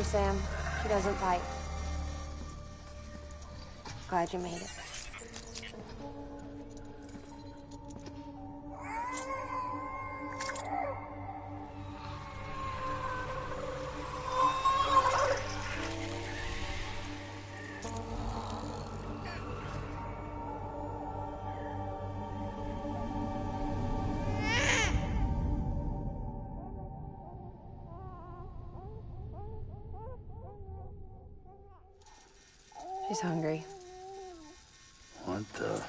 Sam. She doesn't bite. Glad you made it. She's hungry. What the?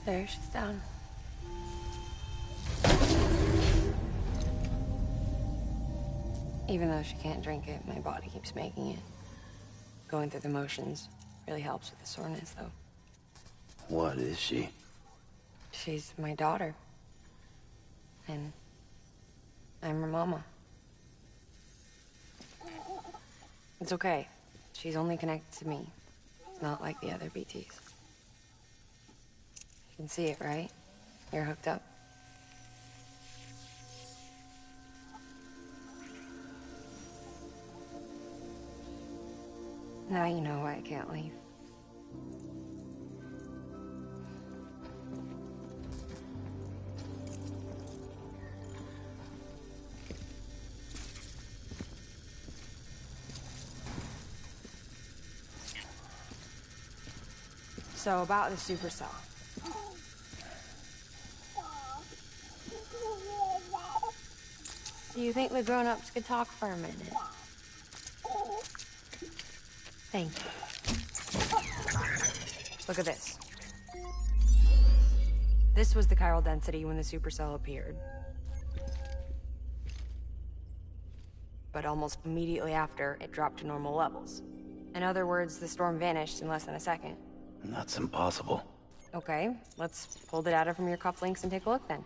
There, she's down. Even though she can't drink it, my body keeps making it. Going through the motions really helps with the soreness, though. What is she? She's my daughter. And I'm her mama. It's okay. She's only connected to me. Not like the other BTs. You can see it, right? You're hooked up. Now you know why I can't leave. So about the supercell. Do you think the grown-ups could talk for a minute? Thank you. Look at this. This was the chiral density when the supercell appeared. But almost immediately after, it dropped to normal levels. In other words, the storm vanished in less than a second. That's impossible. Okay, let's pull the data from your cufflinks and take a look then.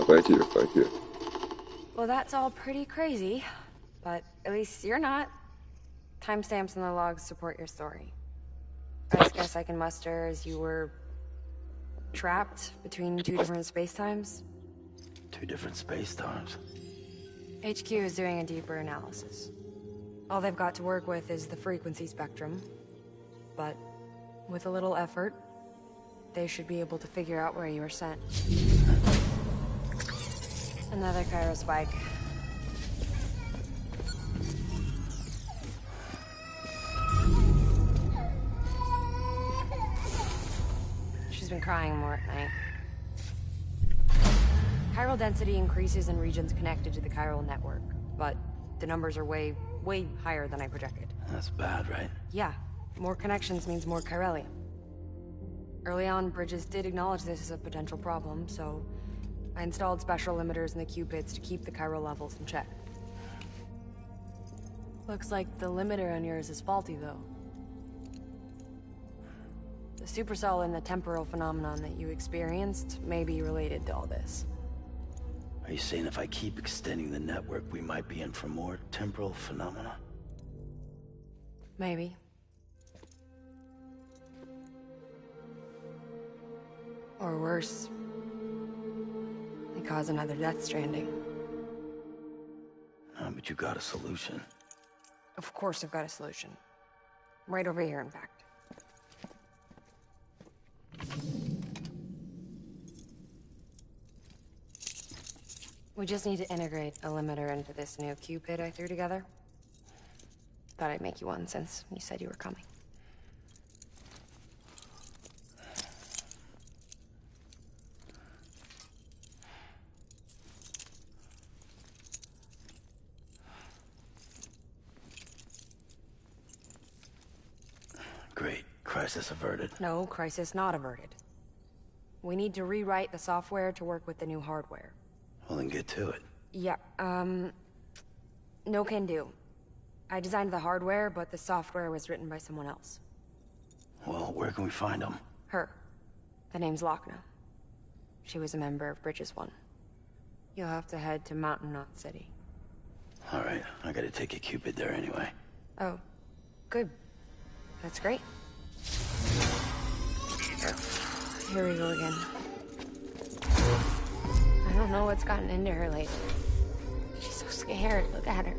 Right here, right here. Well, that's all pretty crazy, but at least you're not. Timestamps in the logs support your story. Best guess I can muster is you were trapped between two different spacetimes. Two different space-times. HQ is doing a deeper analysis. All they've got to work with is the frequency spectrum, but with a little effort, they should be able to figure out where you were sent. Another chiral spike. She's been crying more at night. Chiral density increases in regions connected to the chiral network, but the numbers are way higher than I projected. That's bad, right? Yeah, more connections means more chiralium. Early on, Bridges did acknowledge this as a potential problem, so I installed special limiters in the Q-pits to keep the chiral levels in check. Looks like the limiter on yours is faulty, though. The supercell and the temporal phenomenon that you experienced may be related to all this. Are you saying if I keep extending the network, we might be in for more temporal phenomena? Maybe. Or worse. They cause another death stranding. No, but you got a solution. Of course I've got a solution. Right over here, in fact. We just need to integrate a limiter into this new Q-pit I threw together. Thought I'd make you one since you said you were coming. Great. Crisis averted. No, crisis not averted. We need to rewrite the software to work with the new hardware. Well, then get to it. Yeah, no can do. I designed the hardware, but the software was written by someone else. Well, where can we find them? Her. The name's Lochna. She was a member of Bridges 1. You'll have to head to Mountain Knot City. All right, I gotta take a Cupid there anyway. Oh, good. That's great. Here we go again. I don't know what's gotten into her lately. She's so scared. Look at her.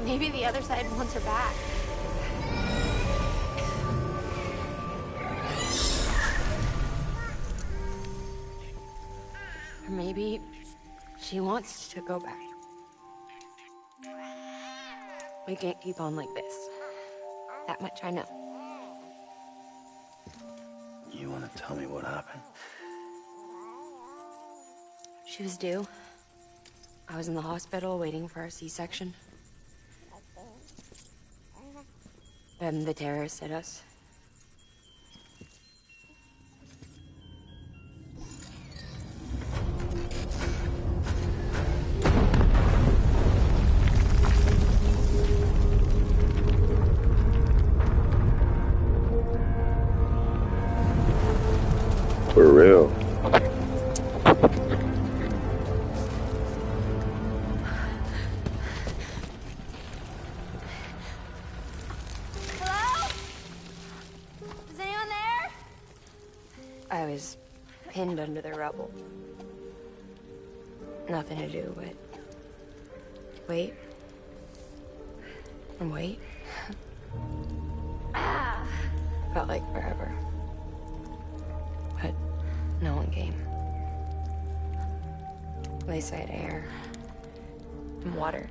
Maybe the other side wants her back. Or maybe she wants to go back. We can't keep on like this. That much I know. You wanna tell me what happened? She was due. I was in the hospital waiting for a C-section. Then the terrorists hit us. For real. Hello? Is anyone there? I was pinned under the rubble. Nothing to do but wait and wait. Felt like forever. But no one came. They said air and water.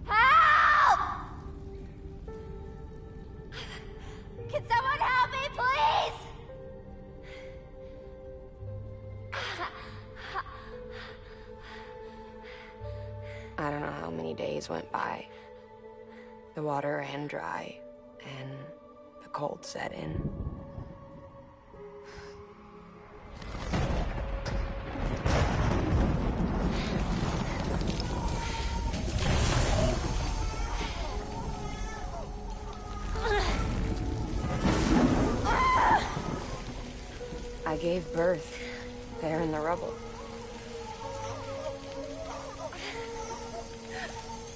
Help! Can someone help me, please? I don't know how many days went by. The water ran dry, and the cold set in. I gave birth there in the rubble.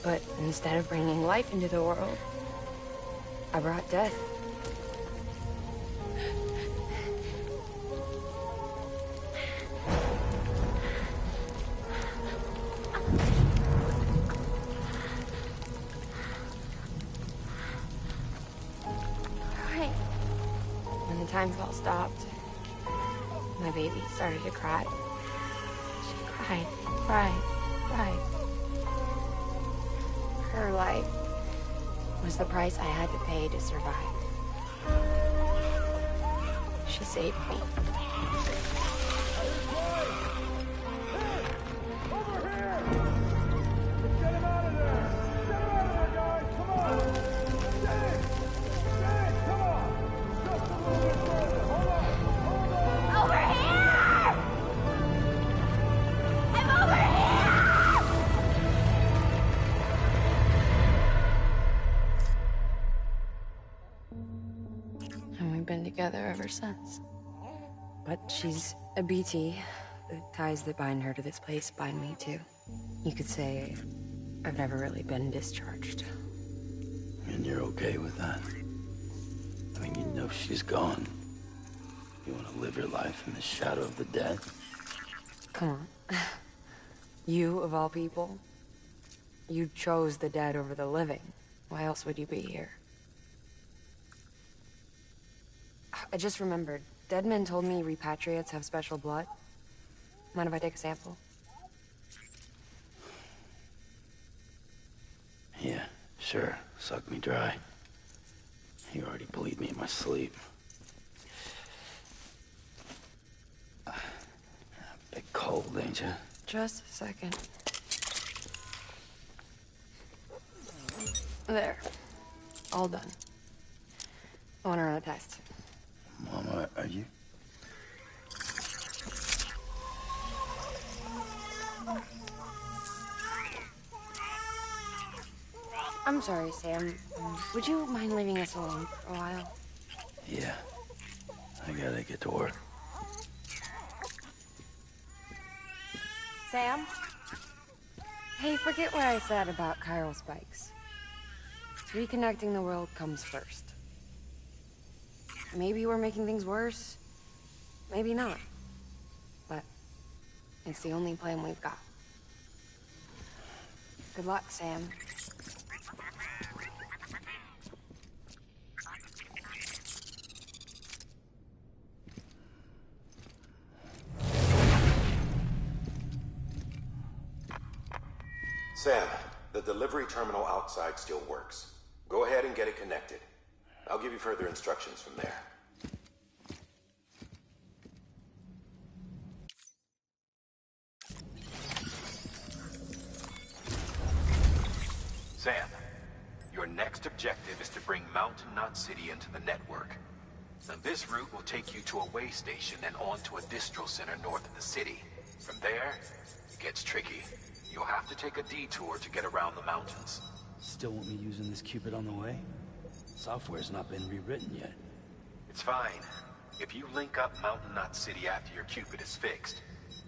But instead of bringing life into the world, I brought death. Right. When the time spell stopped, my baby started to cry. She cried, cried, cried. Her life was the price I had to pay to survive. She saved me. Over here! Get him out of there! Get him out of there, guys! Come on! Get it! Get it! Come on! Just a little bit further. Hold on! Hold on! Over here! I'm over here! And we've been together ever since. But she's a BT. The ties that bind her to this place bind me too. You could say I've never really been discharged. And you're okay with that? I mean, you know she's gone. You want to live your life in the shadow of the dead? Come on. You, of all people, you chose the dead over the living. Why else would you be here? I just remembered. Dead men told me repatriates have special blood. Mind if I take a sample? Yeah, sure. Suck me dry. You already bleed me in my sleep. Bit cold, ain't you? Just a second. There. All done. I want to run a test. Mama, are you? I'm sorry, Sam. Would you mind leaving us alone for a while? Yeah. I gotta get to work. Sam? Hey, forget what I said about chiral spikes. Reconnecting the world comes first. Maybe we're making things worse. Maybe not. But it's the only plan we've got. Good luck, Sam. Sam, the delivery terminal outside still works. Go ahead and get it connected. I'll give you further instructions from there. Sam, your next objective is to bring Mountain Knot City into the network. Now, this route will take you to a way station and on to a distro center north of the city. From there, it gets tricky. You'll have to take a detour to get around the mountains. Still want me using this Cupid on the way? Software's not been rewritten yet. It's fine. If you link up Mountain Knot City after your Cupid is fixed,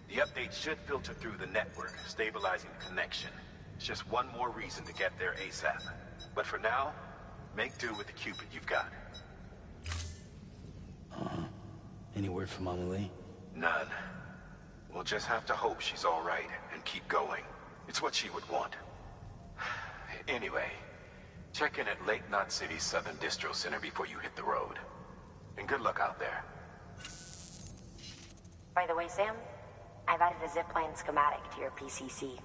the update should filter through the network, stabilizing the connection. It's just one more reason to get there ASAP. But for now, make do with the Cupid you've got. Any word from Mama Lee? None. We'll just have to hope she's all right and keep going. It's what she would want. Anyway, check in at Lake Knot City's Southern Distro Center before you hit the road. And good luck out there. By the way, Sam, I've added a zipline schematic to your PCC.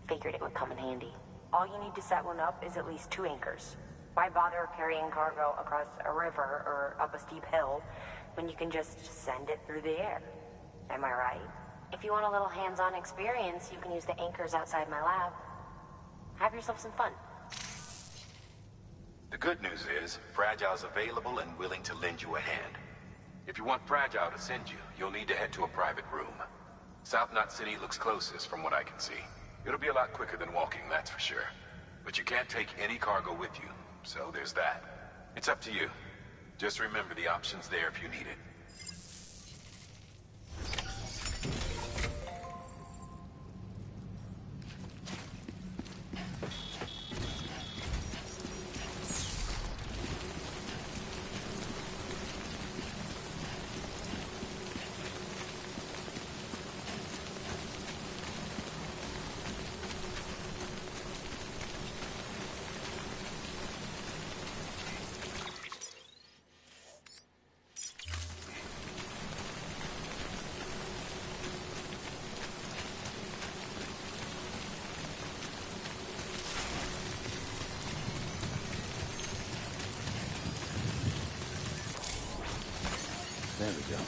Figured it would come in handy. All you need to set one up is at least 2 anchors. Why bother carrying cargo across a river or up a steep hill when you can just send it through the air? Am I right? If you want a little hands-on experience, you can use the anchors outside my lab. Have yourself some fun. The good news is, Fragile's available and willing to lend you a hand. If you want Fragile to send you, you'll need to head to a private room. South Knot City looks closest from what I can see. It'll be a lot quicker than walking, that's for sure. But you can't take any cargo with you, so there's that. It's up to you. Just remember the option's there if you need it. There we go.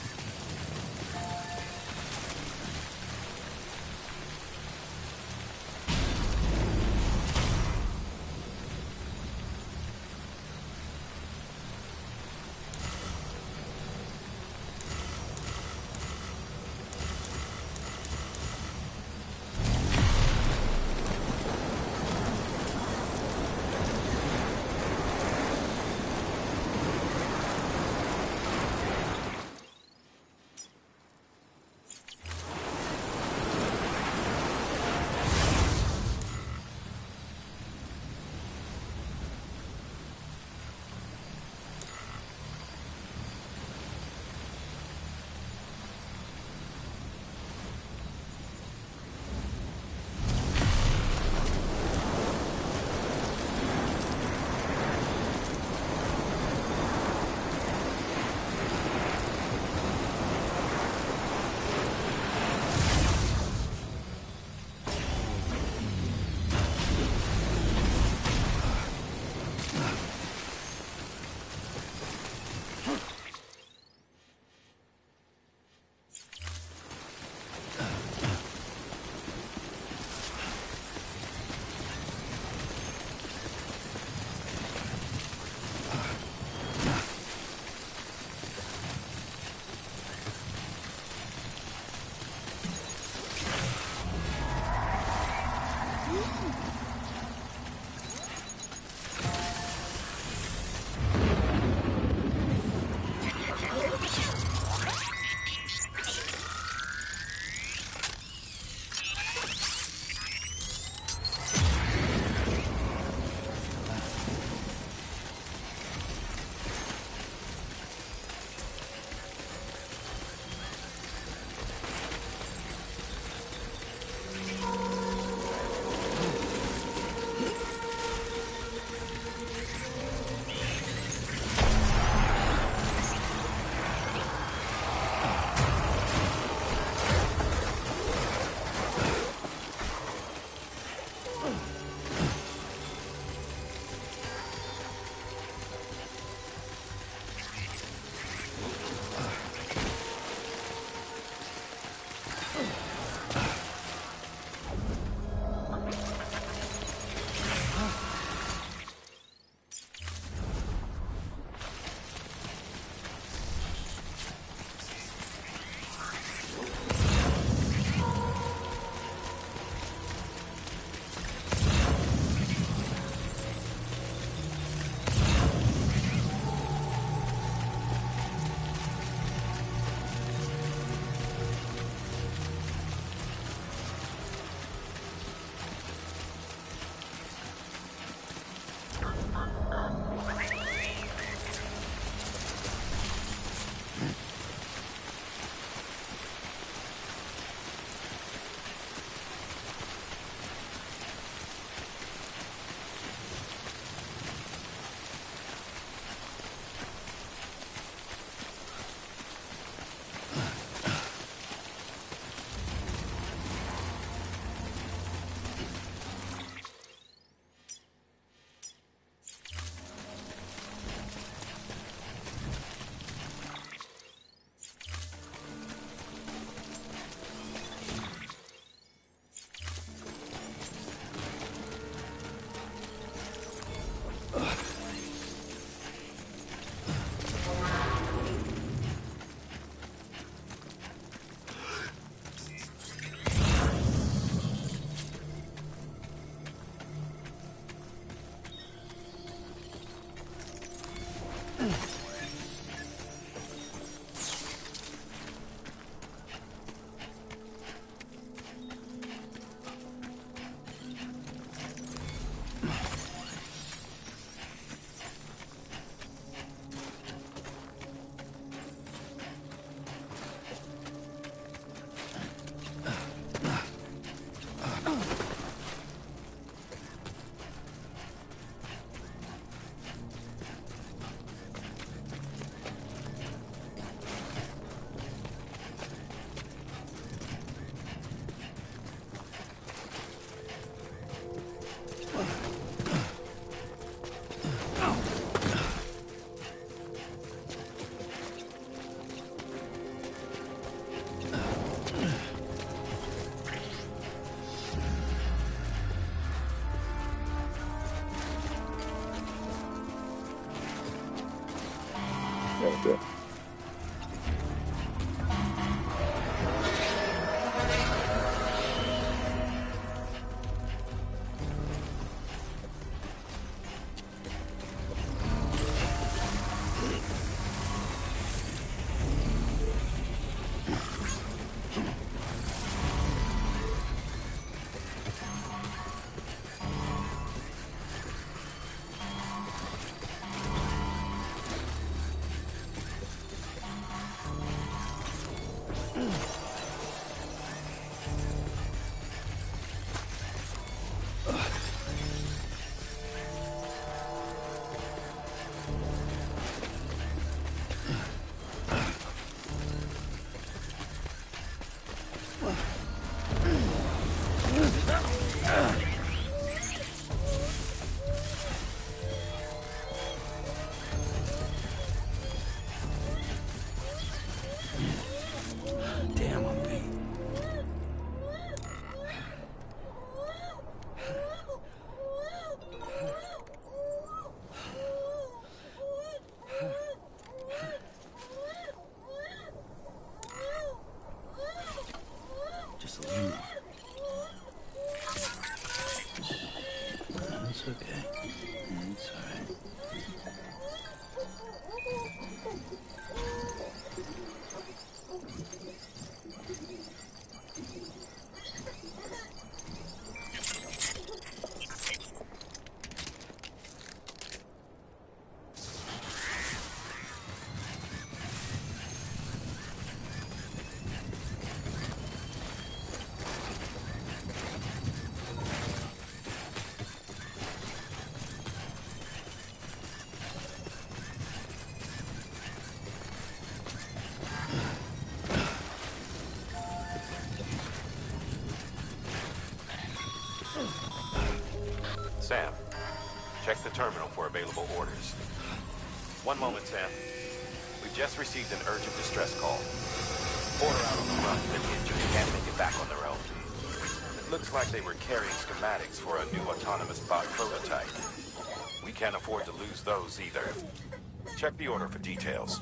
Okay. Damn, I'm beat. Just a little more. It's okay. It's all right. Sam, check the terminal for available orders. One moment, Sam. We've just received an urgent distress call. Order out on the run, and the injured can't make it back on their own. It looks like they were carrying schematics for a new autonomous bot prototype. We can't afford to lose those either. Check the order for details.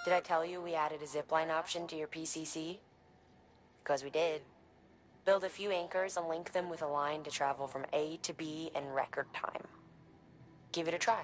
Did I tell you we added a zipline option to your PCC? Because we did. Build a few anchors and link them with a line to travel from A to B in record time. Give it a try.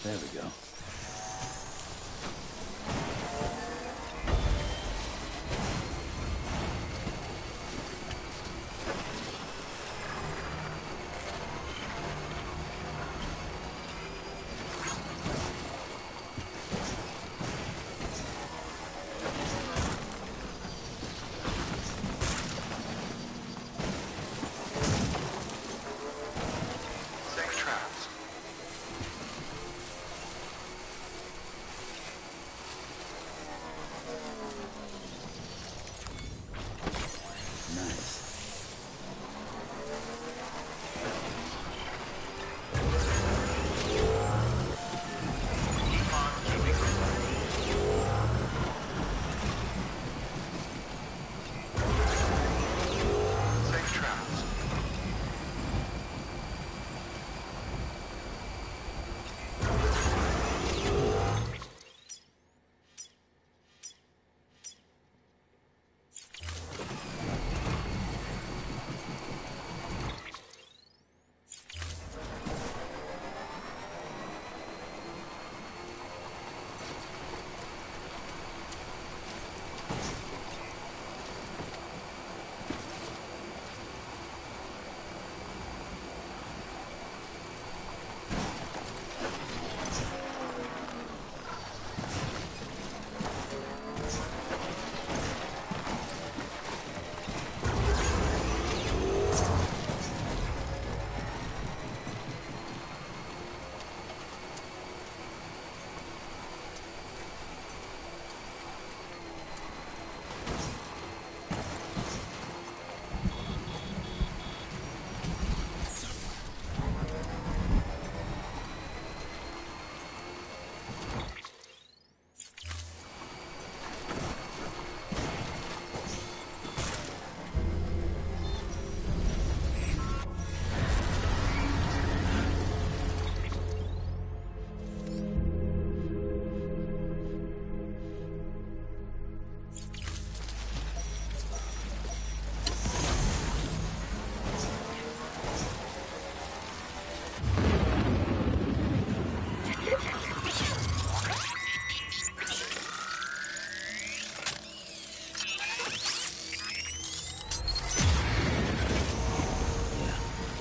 There we go. Safe traps. Nice. Keep on keeping safe traps.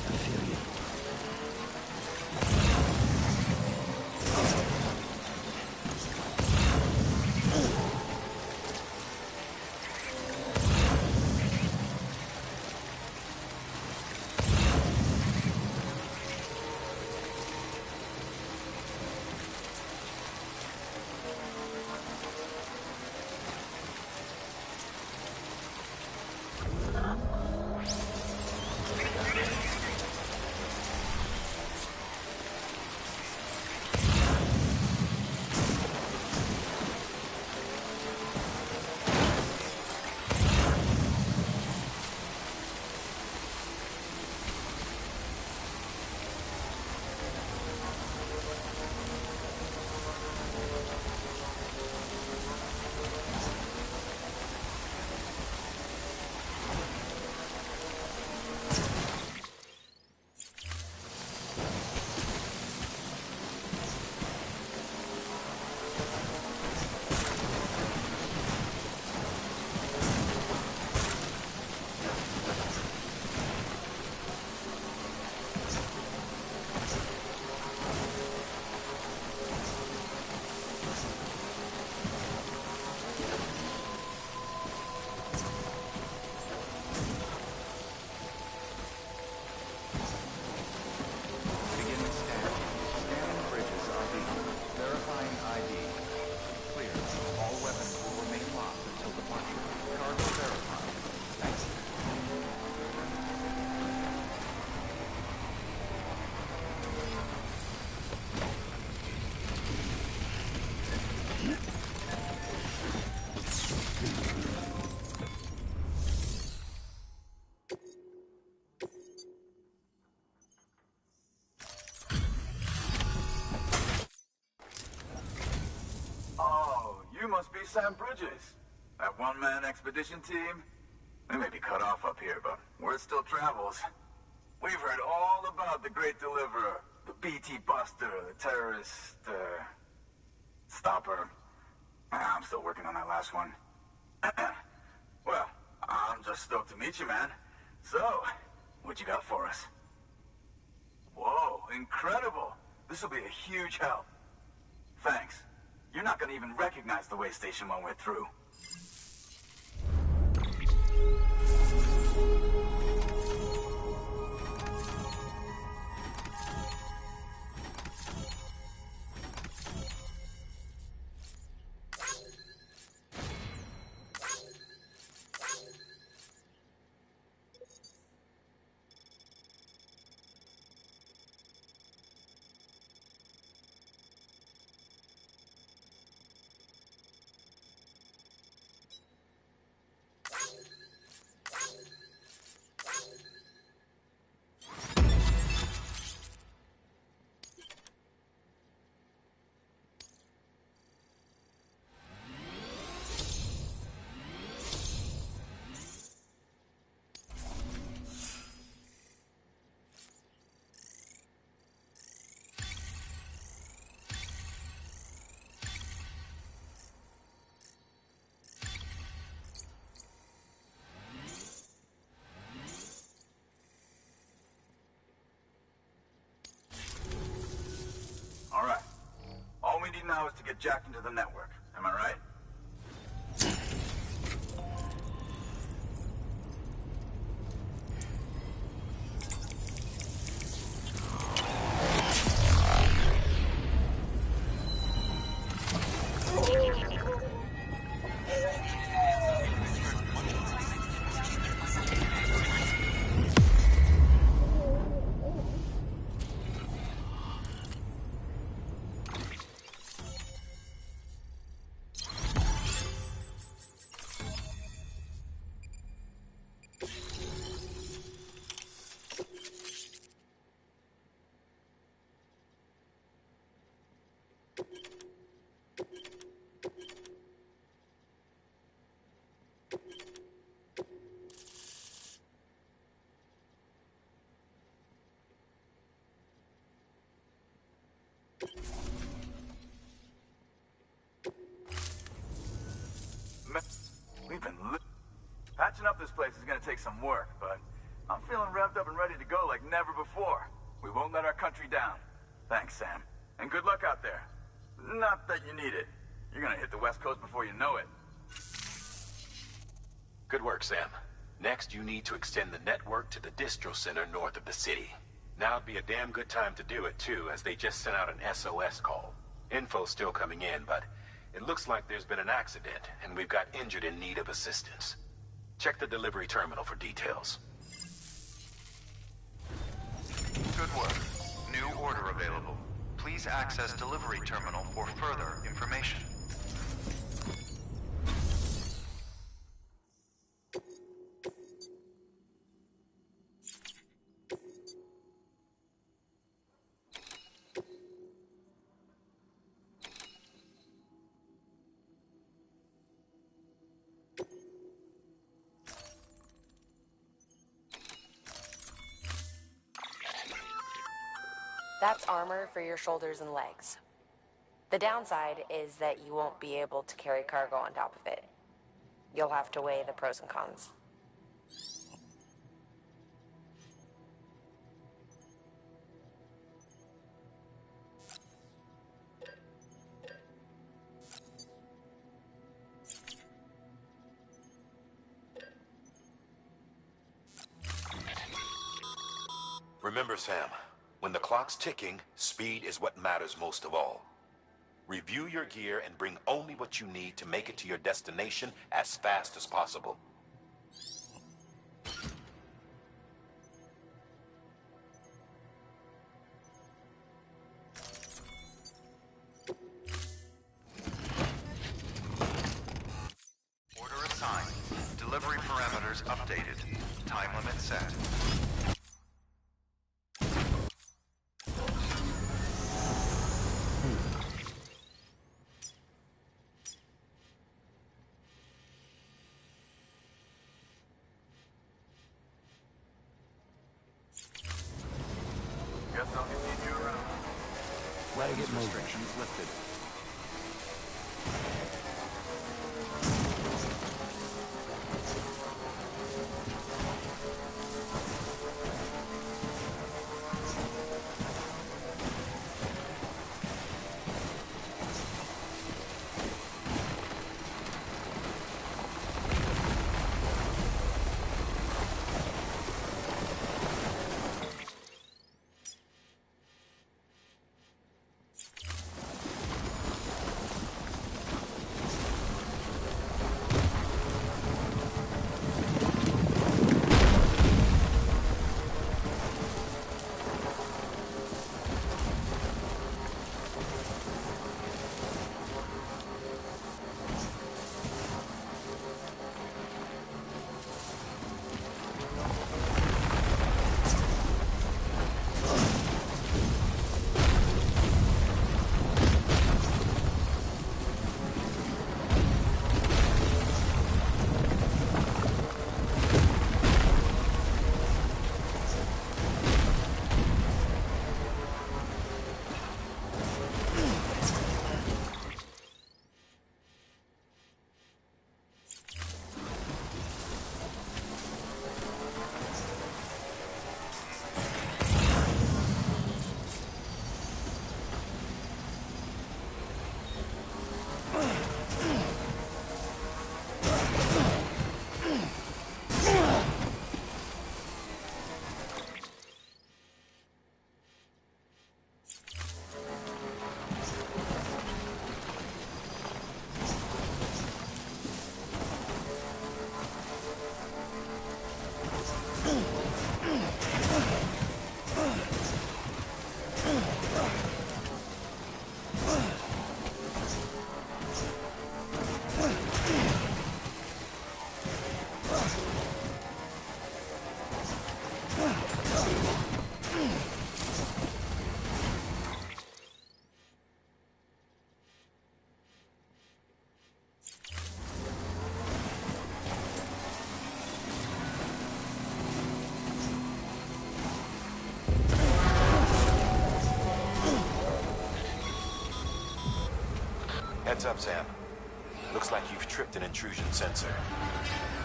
I feel you. Beginning scan. Scanning bridges are being. Verifying ID. Clear. All weapons will remain locked until departure. Cargo verified. Thanks. Oh, you must be Sam Bridges. That one-man expedition team? They may be cut off up here, but word still travels. We've heard all about the Great Deliverer, The BT buster, the terrorist, stopper. I'm still working on that last one. Well, I'm just stoked to meet you, man. So, what you got for us? Whoa, incredible. This will be a huge help. Thanks. You're not gonna even recognize the way Station 1 went through. All right. All we need now is to get jacked into the network. Am I right? We've been patching up this place is gonna take some work, but I'm feeling revved up and ready to go like never before. We won't let our country down. Thanks, Sam. And good luck out there. Not that you need it. You're gonna hit the West Coast before you know it. Good work, Sam. Next, you need to extend the network to the distro center north of the city. Now'd be a damn good time to do it, too, as they just sent out an SOS call. Info's still coming in, but it looks like there's been an accident, and we've got injured in need of assistance. Check the delivery terminal for details. Good work. New order available. Please access delivery terminal for further information. That's armor for your shoulders and legs. The downside is that you won't be able to carry cargo on top of it. You'll have to weigh the pros and cons. Remember, Sam, when the clock's ticking, speed is what matters most of all. Review your gear and bring only what you need to make it to your destination as fast as possible. Order assigned. Delivery parameters updated. Time limit set. Guess I'll be seeing you around. restrictions lifted. Heads up, Sam. Looks like you've tripped an intrusion sensor.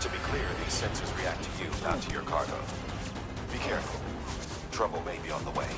To be clear, these sensors react to you, not to your cargo. Be careful. Trouble may be on the way.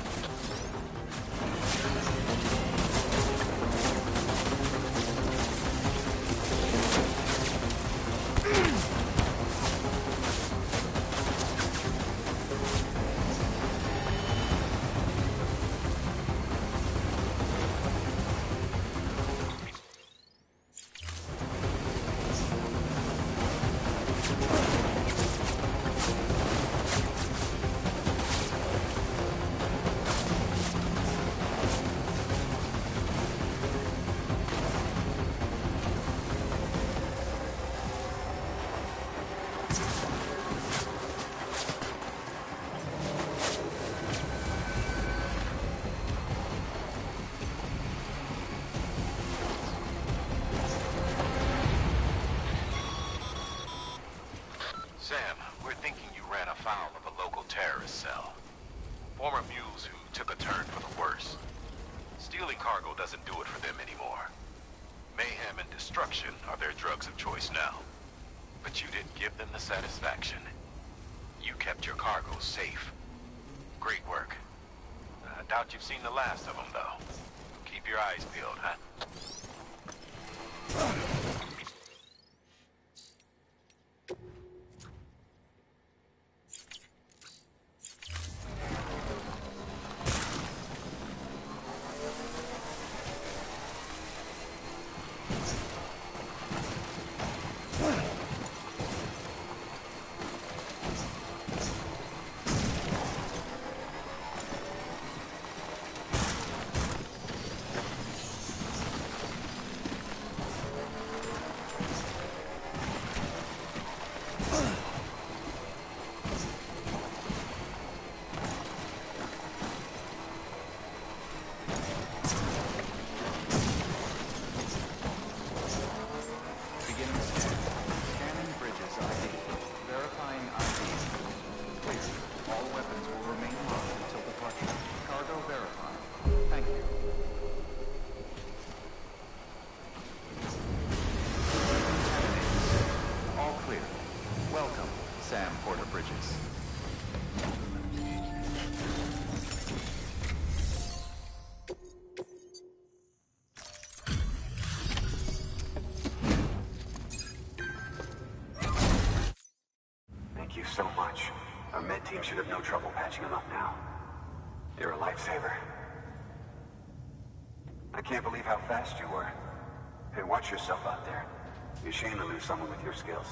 Sam, we're thinking you ran afoul of a local terrorist cell. Former mules who took a turn for the worse. Stealing cargo doesn't do it for them anymore. Mayhem and destruction are their drugs of choice now. But you didn't give them the satisfaction. You kept your cargo safe. Great work. I doubt you've seen the last of them, though. Keep your eyes peeled, huh? team should have no trouble patching him up now. You're a lifesaver. I can't believe how fast you were. Hey, watch yourself out there. You're ashamed to lose someone with your skills.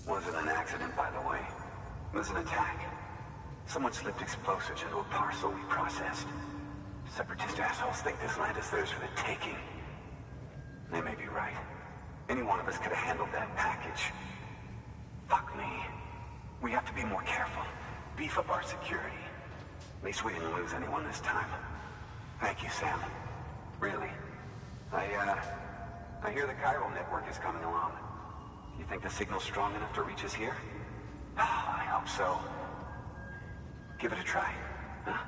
Wasn't an accident, by the way. It was an attack. Someone slipped explosives into a parcel we processed. Separatist assholes think this land is theirs for the taking. They may be right. Any one of us could have handled that package. Fuck me. We have to be more careful. Beef up our security. At least we didn't lose anyone this time. Thank you, Sam. Really. I hear the chiral network is coming along. You think the signal's strong enough to reach us here? I hope so. Give it a try, huh?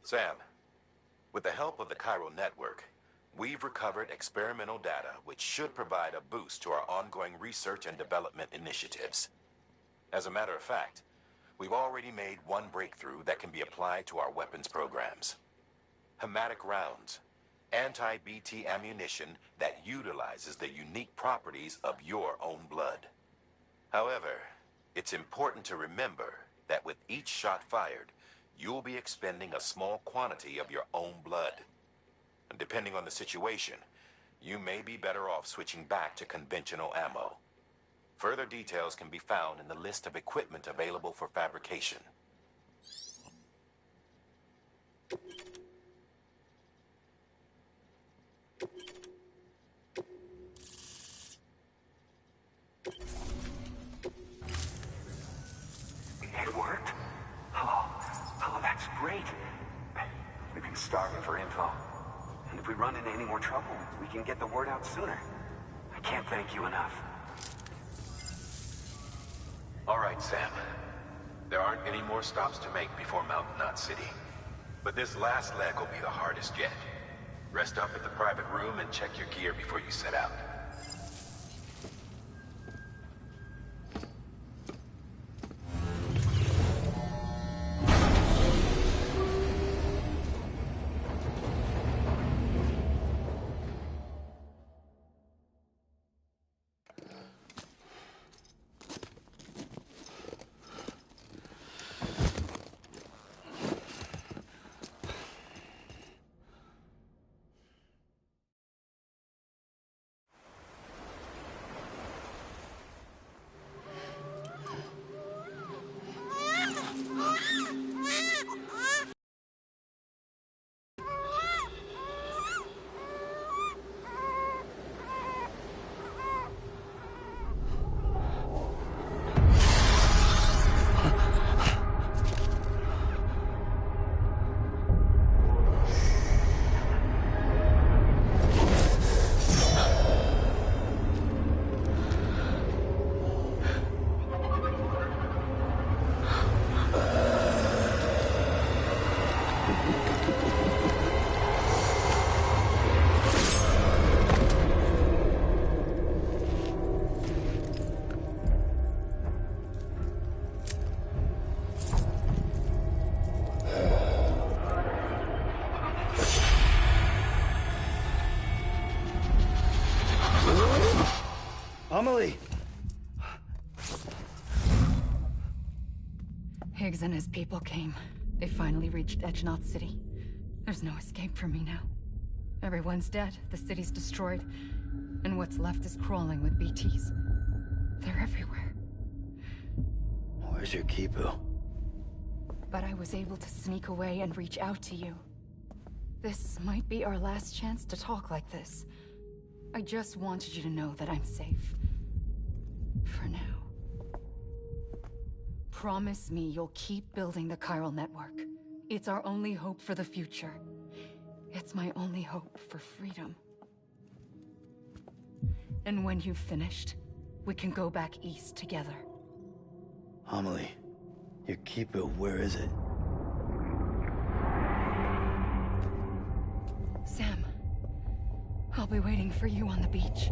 Sam, with the help of the chiral network, we've recovered experimental data which should provide a boost to our ongoing research and development initiatives. As a matter of fact, we've already made one breakthrough that can be applied to our weapons programs. Hematic rounds, anti-BT ammunition that utilizes the unique properties of your own blood. However, it's important to remember that with each shot fired, you'll be expending a small quantity of your own blood. And depending on the situation, you may be better off switching back to conventional ammo. Further details can be found in the list of equipment available for fabrication. It worked? Oh, that's great. We've been starving for info. And if we run into any more trouble, we can get the word out sooner. I can't thank you enough. All right, Sam. There aren't any more stops to make before Mountain Knot City. But this last leg will be the hardest yet. Rest up at the private room and check your gear before you set out. Amelie! Higgs and his people came. They finally reached Edgenot City. There's no escape for me now. Everyone's dead, the city's destroyed, and what's left is crawling with BTs. They're everywhere. Where's your Kipu? But I was able to sneak away and reach out to you. This might be our last chance to talk like this. I just wanted you to know that I'm safe. For now. Promise me you'll keep building the chiral network. It's our only hope for the future. It's my only hope for freedom. And when you've finished, we can go back east together. Amelie, your Kipu, where is it? Sam, I'll be waiting for you on the beach.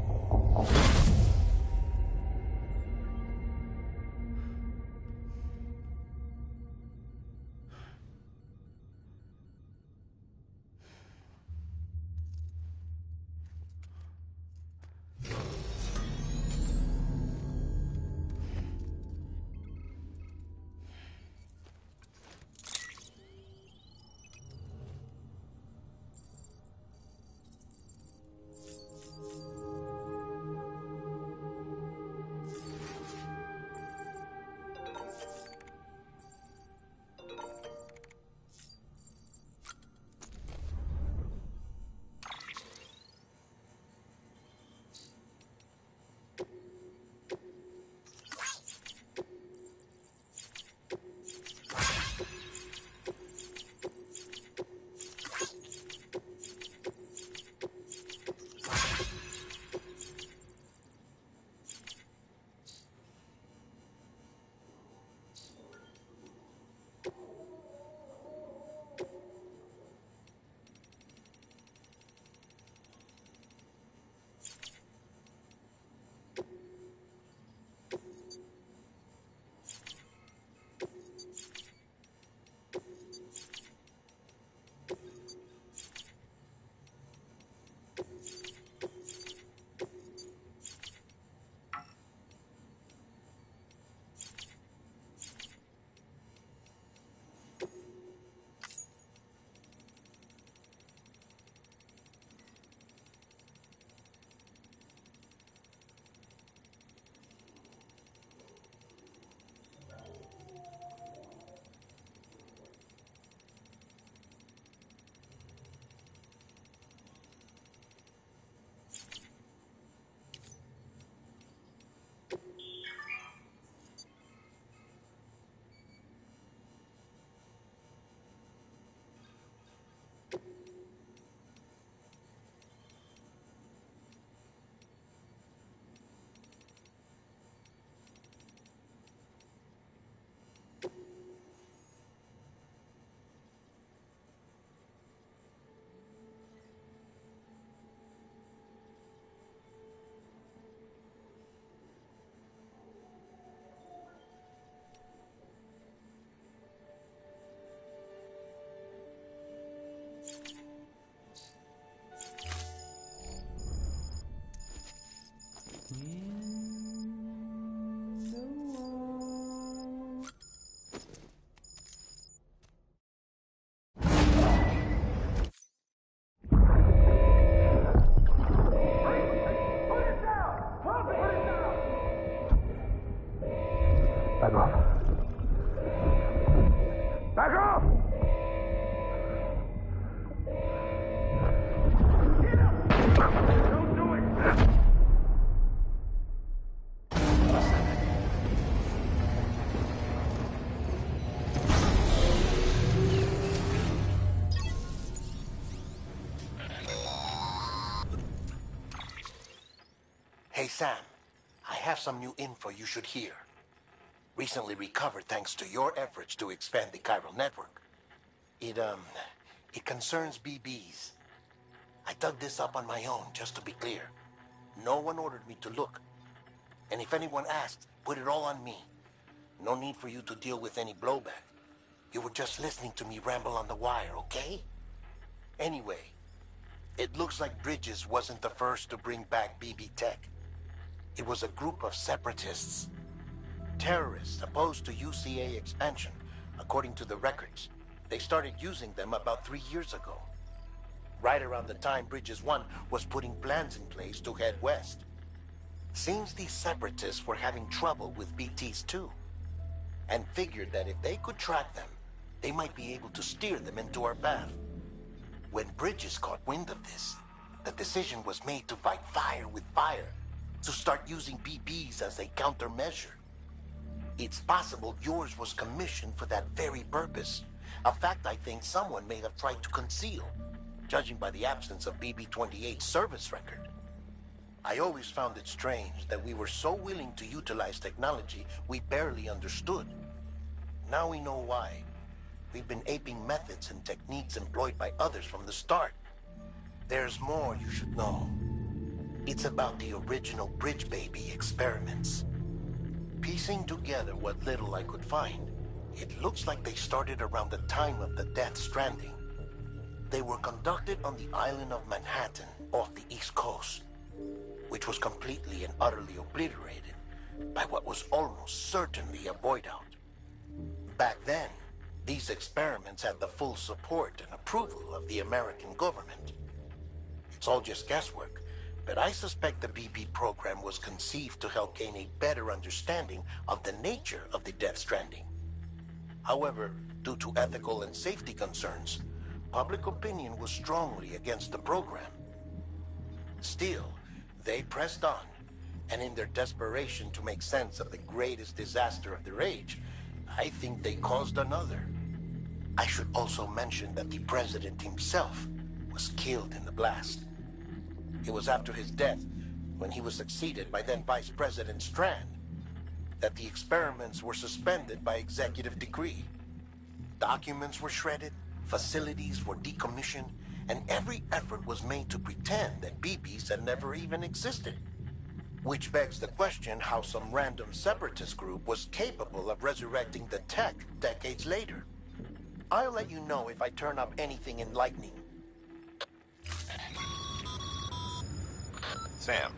Back off. Back off! Don't do it! Hey, Sam. I have some new info you should hear. Recently recovered thanks to your efforts to expand the chiral network. It concerns BBs. I dug this up on my own, just to be clear. No one ordered me to look. And if anyone asked, put it all on me. No need for you to deal with any blowback. You were just listening to me ramble on the wire, okay? Anyway, it looks like Bridges wasn't the first to bring back BB tech. It was a group of separatists. Terrorists opposed to UCA expansion, according to the records. They started using them about 3 years ago. Right around the time Bridges 1 was putting plans in place to head west. Seems these separatists were having trouble with BTs too, and figured that if they could track them, they might be able to steer them into our path. When Bridges caught wind of this, the decision was made to fight fire with fire, to start using BBs as a countermeasure. It's possible yours was commissioned for that very purpose, a fact I think someone may have tried to conceal, judging by the absence of BB-28's service record. I always found it strange that we were so willing to utilize technology we barely understood. Now we know why. We've been aping methods and techniques employed by others from the start. There's more you should know. It's about the original Bridge Baby experiments. Piecing together what little I could find, it looks like they started around the time of the Death Stranding. They were conducted on the island of Manhattan off the East Coast, which was completely and utterly obliterated by what was almost certainly a void out. Back then, these experiments had the full support and approval of the American government. It's all just guesswork, but I suspect the BB program was conceived to help gain a better understanding of the nature of the Death Stranding. However, due to ethical and safety concerns, public opinion was strongly against the program. Still, they pressed on, and in their desperation to make sense of the greatest disaster of their age, I think they caused another. I should also mention that the president himself was killed in the blast. It was after his death, when he was succeeded by then Vice President Strand, that the experiments were suspended by executive decree. Documents were shredded, facilities were decommissioned, and every effort was made to pretend that BBs had never even existed. Which begs the question how some random separatist group was capable of resurrecting the tech decades later. I'll let you know if I turn up anything enlightening. Sam,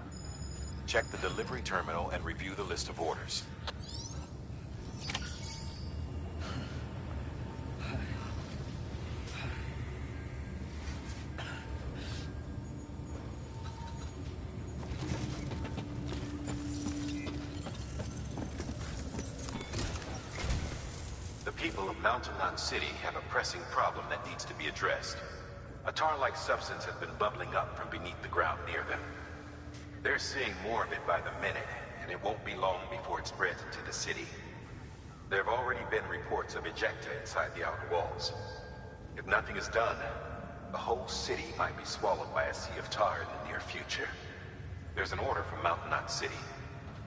check the delivery terminal and review the list of orders. The people of Mountain Knot City have a pressing problem that needs to be addressed. A tar-like substance has been bubbling up from beneath the ground near them. They're seeing more of it by the minute, and it won't be long before it spreads into the city. There have already been reports of ejecta inside the outer walls. If nothing is done, the whole city might be swallowed by a sea of tar in the near future. There's an order from Mountain Knot City.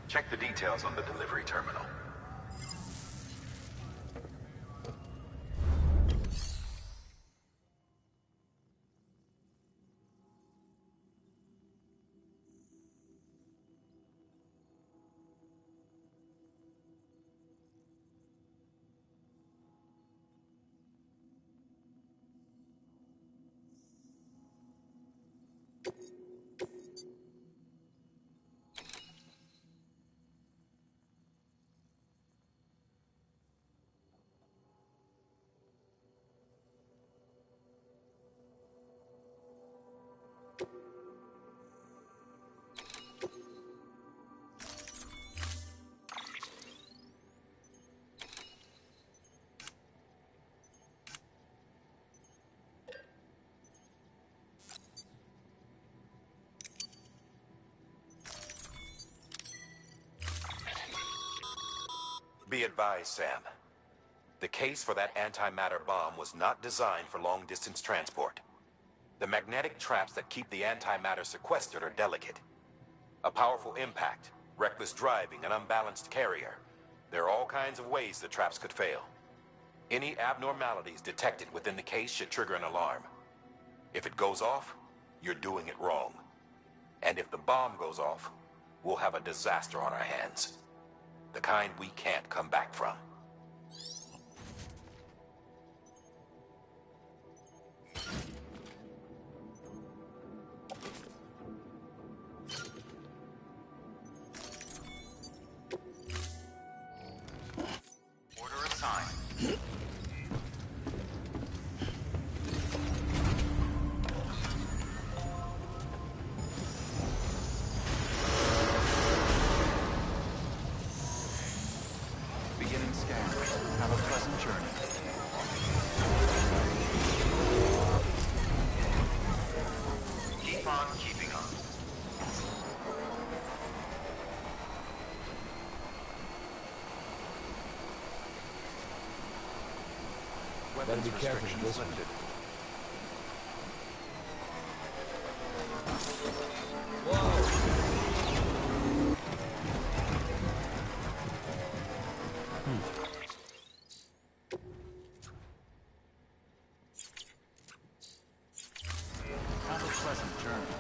Check the details on the delivery terminal. Be advised, Sam. The case for that antimatter bomb was not designed for long-distance transport. The magnetic traps that keep the antimatter sequestered are delicate. A powerful impact, reckless driving, an unbalanced carrier. There are all kinds of ways the traps could fail. Any abnormalities detected within the case should trigger an alarm. If it goes off, you're doing it wrong. And if the bomb goes off, we'll have a disaster on our hands. The kind we can't come back from. Order assigned. Beginning scan. Have a pleasant journey. Keep on keeping on. Better be careful with this one. Lifted. Have a pleasant journey.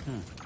Hmm.